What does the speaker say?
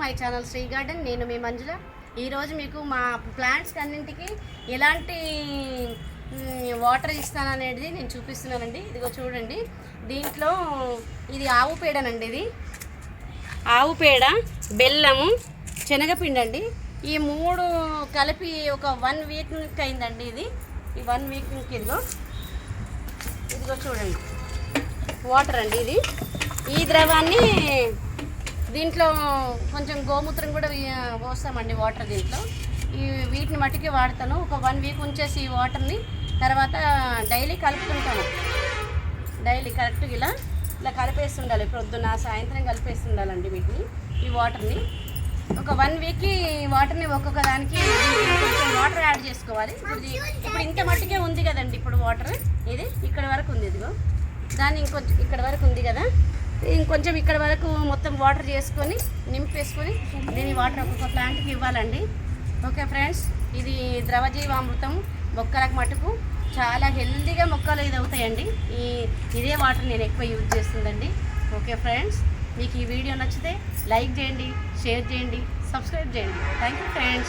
My channel Shri garden. నేను మీ మంజుల. ఈరోజు మీకు మా ప్లాంట్స్ అన్నింటికి ఎలాంటి వాటర్ ఇస్తాననేది నేను చూపిస్తున్నానండి. ఇదిగో చూడండి, దీంట్లో ఇది ఆవు పేడనండి. ఇది ఆవు పేడ, బెల్లము, శనగపిండి అండి. ఈ మూడు కలిపి ఒక 1 వీక్ అయిందండి. ఇది ఈ 1 వీక్ ఇదిగో చూడండి వాటర్ అండి. ఇది ఈ ద్రవాన్ని దీంట్లో కొంచెం గోమూత్రం కూడా పోస్తామండి వాటర్ దీంట్లో. వీటిని మట్టికి వాడతాను. ఒక 1 వీక్ ఉంచేసి ఈ వాటర్ని తర్వాత డైలీ కలుపుతుంటాను. డైలీ కరెక్ట్గా ఇలా కలిపేస్తుండాలి. ప్రొద్దున సాయంత్రం కలిపేస్తుండాలండి వీటిని, ఈ వాటర్ని. ఒక 1 వీక్కి వాటర్ని ఒక్కొక్క దానికి కొంచెం వాటర్ యాడ్ చేసుకోవాలి. ఇప్పుడు ఇంత మట్టికే ఉంది కదండి ఇప్పుడు వాటర్. ఇది ఇక్కడ వరకు ఉంది. ఇదిగో దాన్ని ఇంకొంచెం ఇక్కడ వరకు ఉంది కదా, ఇంకొంచెం ఇక్కడ వరకు మొత్తం వాటర్ చేసుకొని నింపేసుకొని దీని వాటర్ ఒక్కొక్క ప్లాంట్కి ఇవ్వాలండి. ఓకే ఫ్రెండ్స్, ఇది ద్రవజీవామృతం మొక్కలకు మటుకు చాలా హెల్తీగా మొక్కలు ఇది అవుతాయండి. ఇదే వాటర్ నేను ఎక్కువ యూజ్ చేస్తుందండి. ఓకే ఫ్రెండ్స్, మీకు ఈ వీడియో నచ్చితే లైక్ చేయండి, షేర్ చేయండి, సబ్స్క్రైబ్ చేయండి. Thank you friends.